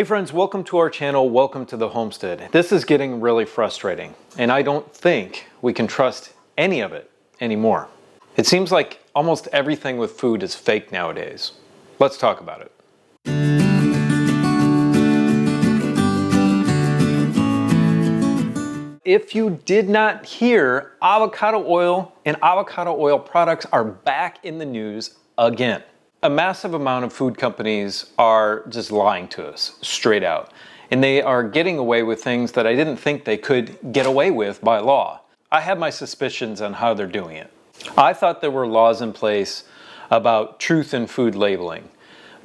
Hey friends, welcome to our channel, welcome to the homestead. This is getting really frustrating, and I don't think we can trust any of it anymore. It seems like almost everything with food is fake nowadays. Let's talk about it. If you did not hear, avocado oil and avocado oil products are back in the news again. A massive amount of food companies are just lying to us straight out. And they are getting away with things that I didn't think they could get away with by law. I have my suspicions on how they're doing it. I thought there were laws in place about truth in food labeling,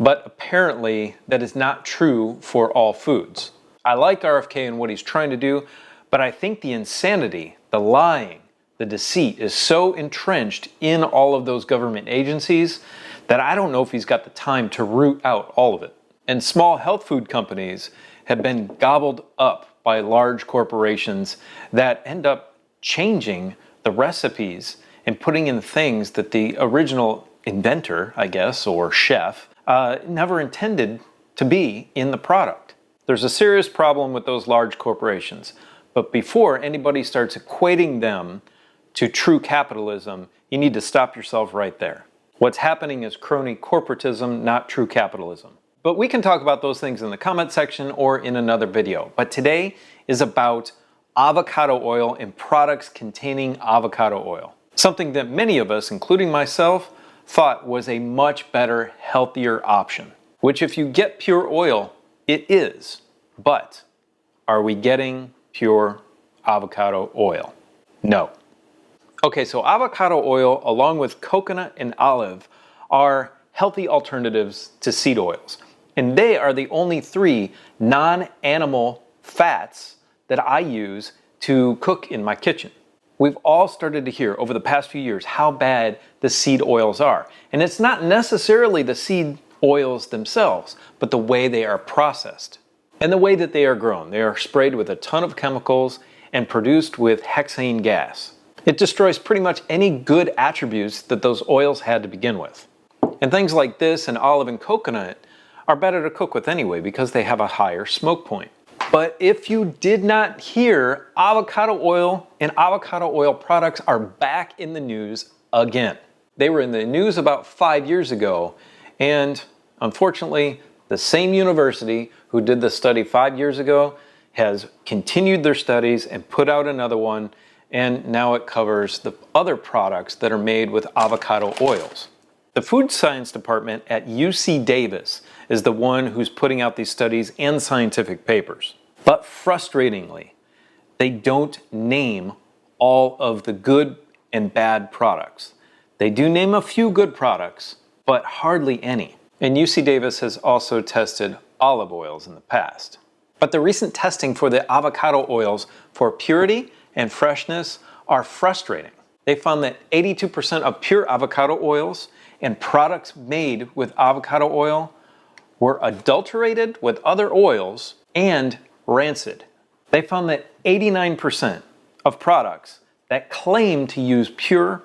but apparently that is not true for all foods. I like RFK and what he's trying to do, but I think the insanity, the lying, the deceit is so entrenched in all of those government agencies that I don't know if he's got the time to root out all of it. And small health food companies have been gobbled up by large corporations that end up changing the recipes and putting in things that the original inventor, I guess, or chef, never intended to be in the product. There's a serious problem with those large corporations. But before anybody starts equating them to true capitalism, you need to stop yourself right there. What's happening is crony corporatism, not true capitalism. But we can talk about those things in the comment section or in another video. But today is about avocado oil and products containing avocado oil. Something that many of us, including myself, thought was a much better, healthier option. Which if you get pure oil, it is. But are we getting pure avocado oil? No. Okay, so avocado oil, along with coconut and olive, are healthy alternatives to seed oils. And they are the only three non-animal fats that I use to cook in my kitchen. We've all started to hear over the past few years how bad the seed oils are. And it's not necessarily the seed oils themselves, but the way they are processed. And the way that they are grown. They are sprayed with a ton of chemicals and produced with hexane gas. It destroys pretty much any good attributes that those oils had to begin with. And things like this and olive and coconut are better to cook with anyway because they have a higher smoke point. But if you did not hear, avocado oil and avocado oil products are back in the news again. They were in the news about 5 years ago, and unfortunately, the same university who did the study 5 years ago has continued their studies and put out another one, and now it covers the other products that are made with avocado oils. The food science department at UC Davis is the one who's putting out these studies and scientific papers. But frustratingly, they don't name all of the good and bad products. They do name a few good products, but hardly any. And UC Davis has also tested olive oils in the past. But the recent testing for the avocado oils for purity and freshness are frustrating. They found that 82% of pure avocado oils and products made with avocado oil were adulterated with other oils and rancid. They found that 89% of products that claim to use pure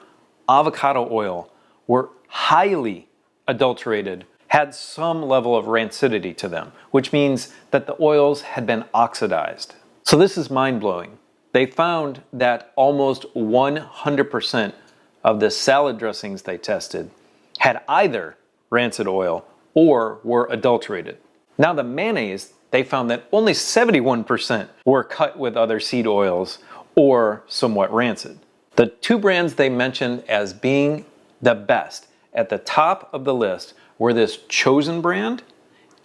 avocado oil were highly adulterated, had some level of rancidity to them, which means that the oils had been oxidized. So this is mind-blowing. They found that almost 100% of the salad dressings they tested had either rancid oil or were adulterated. Now the mayonnaise, they found that only 71% were cut with other seed oils or somewhat rancid. The two brands they mentioned as being the best at the top of the list were this Chosen brand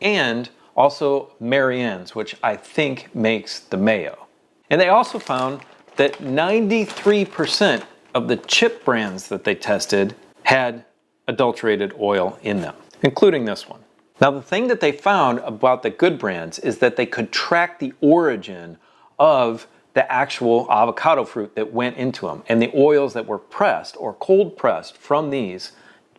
and also Marianne's, which I think makes the mayo. And they also found that 93% of the chip brands that they tested had adulterated oil in them, including this one. Now the thing that they found about the good brands is that they could track the origin of the actual avocado fruit that went into them and the oils that were pressed or cold pressed from these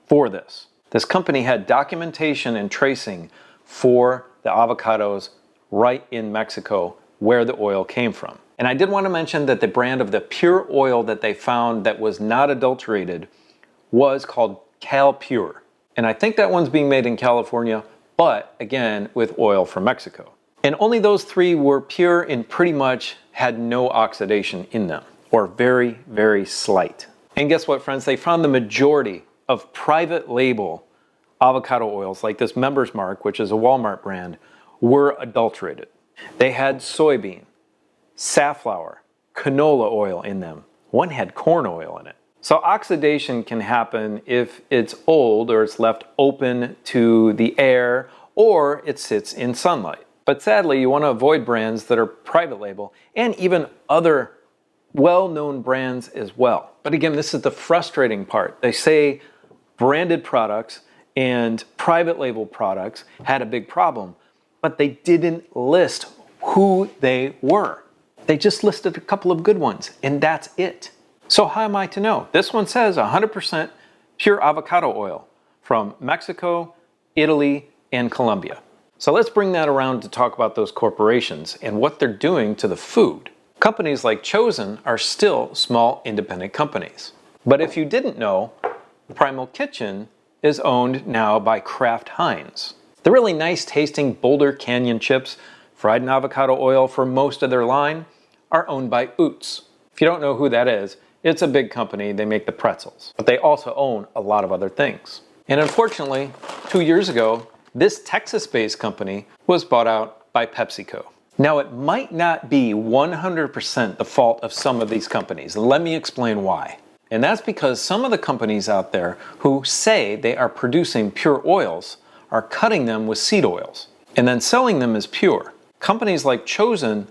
for this. This company had documentation and tracing for the avocados right in Mexico where the oil came from. And I did want to mention that the brand of the pure oil that they found that was not adulterated was called Cal Pure. And I think that one's being made in California, but again, with oil from Mexico. And only those 3 were pure and pretty much had no oxidation in them, or very, very slight. And guess what, friends? They found the majority of private label avocado oils, like this Members Mark, which is a Walmart brand, were adulterated. They had soybean, safflower, canola oil in them. One had corn oil in it. So oxidation can happen if it's old or it's left open to the air or it sits in sunlight. But sadly, you want to avoid brands that are private label and even other well-known brands as well. But again, this is the frustrating part. They say branded products and private label products had a big problem, but they didn't list who they were. They just listed a couple of good ones, and that's it. So how am I to know? This one says 100% pure avocado oil from Mexico, Italy, and Colombia. So let's bring that around to talk about those corporations and what they're doing to the food. Companies like Chosen are still small independent companies. But if you didn't know, Primal Kitchen is owned now by Kraft Heinz. The really nice tasting Boulder Canyon chips, fried in avocado oil for most of their line, are owned by Utz. If you don't know who that is, it's a big company. They make the pretzels, but they also own a lot of other things. And unfortunately, 2 years ago, this Texas-based company was bought out by PepsiCo. Now, it might not be 100% the fault of some of these companies. Let me explain why. And that's because some of the companies out there who say they are producing pure oils are cutting them with seed oils and then selling them as pure. Companies like Chosen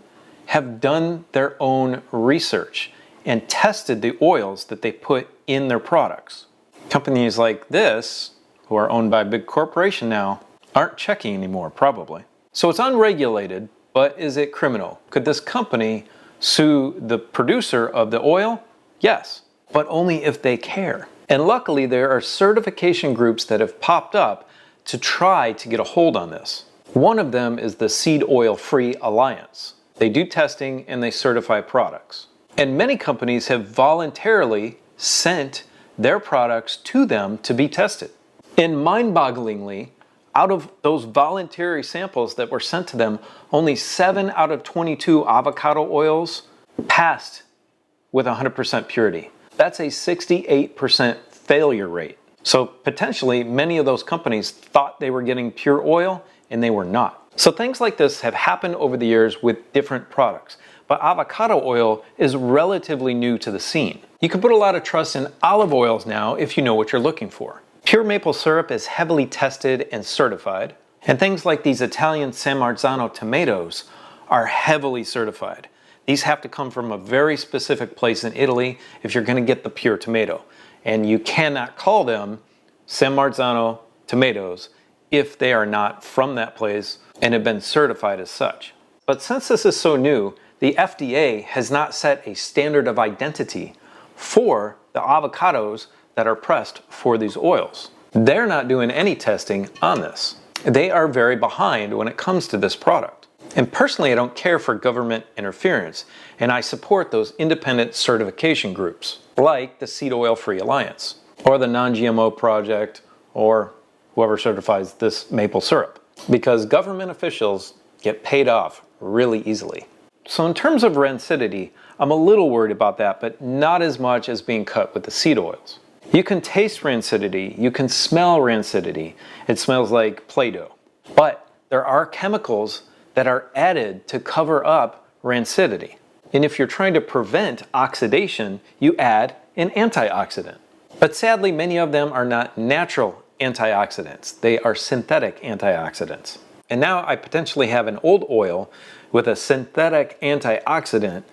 have done their own research and tested the oils that they put in their products. Companies like this, who are owned by a big corporation now, aren't checking anymore, probably. So it's unregulated, but is it criminal? Could this company sue the producer of the oil? Yes, but only if they care. And luckily, there are certification groups that have popped up to try to get a hold on this. One of them is the Seed Oil Free Alliance. They do testing and they certify products. And many companies have voluntarily sent their products to them to be tested. And mind-bogglingly, out of those voluntary samples that were sent to them, only 7 out of 22 avocado oils passed with 100% purity. That's a 68% failure rate. So potentially many of those companies thought they were getting pure oil and they were not. So things like this have happened over the years with different products. But avocado oil is relatively new to the scene. You can put a lot of trust in olive oils now if you know what you're looking for. Pure maple syrup is heavily tested and certified, and things like these Italian San Marzano tomatoes are heavily certified. These have to come from a very specific place in Italy if you're going to get the pure tomato. And you cannot call them San Marzano tomatoes if they are not from that place and have been certified as such. But since this is so new, the FDA has not set a standard of identity for the avocados that are pressed for these oils. They're not doing any testing on this. They are very behind when it comes to this product. And personally, I don't care for government interference, and I support those independent certification groups, like the Seed Oil Free Alliance, or the Non-GMO Project, or whoever certifies this maple syrup, because government officials get paid off really easily. So in terms of rancidity, I'm a little worried about that, but not as much as being cut with the seed oils. You can taste rancidity, you can smell rancidity. It smells like Play-Doh. But there are chemicals that are added to cover up rancidity. And if you're trying to prevent oxidation, you add an antioxidant. But sadly, many of them are not natural antioxidants. They are synthetic antioxidants. And now I potentially have an old oil with a synthetic antioxidant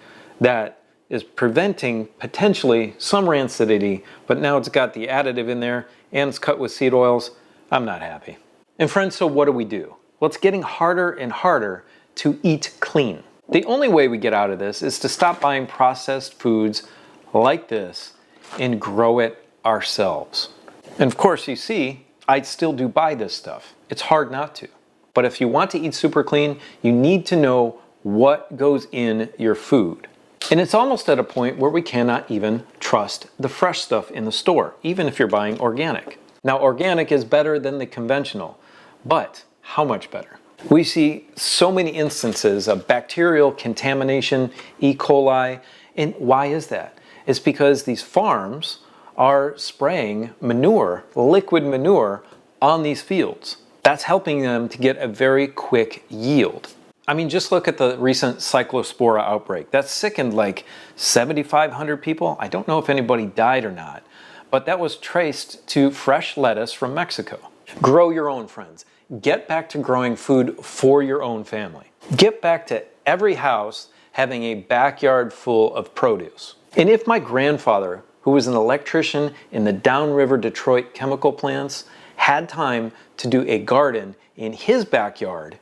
that is preventing potentially some rancidity, but now it's got the additive in there and it's cut with seed oils. I'm not happy. And friends, so what do? Well, it's getting harder and harder to eat clean. The only way we get out of this is to stop buying processed foods like this and grow it ourselves. And of course, you see, I still do buy this stuff. It's hard not to. But if you want to eat super clean, you need to know what goes in your food. And it's almost at a point where we cannot even trust the fresh stuff in the store, even if you're buying organic. Now, organic is better than the conventional, but How much better? We see so many instances of bacterial contamination, E. coli, and why is that? It's because these farms are spraying manure, liquid manure, on these fields. That's helping them to get a very quick yield. I mean, just look at the recent cyclospora outbreak. That sickened like 7,500 people. I don't know if anybody died or not, but that was traced to fresh lettuce from Mexico. Grow your own, friends. Get back to growing food for your own family. Get back to every house having a backyard full of produce. And if my grandfather, who was an electrician in the downriver Detroit chemical plants, had time to do a garden in his backyard,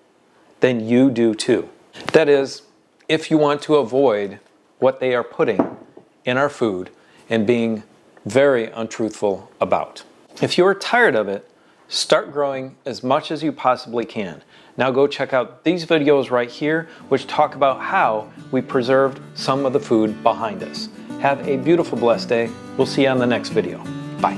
then you do too. That is, if you want to avoid what they are putting in our food and being very untruthful about. If you're tired of it, start growing as much as you possibly can. Now go check out these videos right here, which talk about how we preserved some of the food behind us. Have a beautiful, blessed day. We'll see you on the next video. Bye.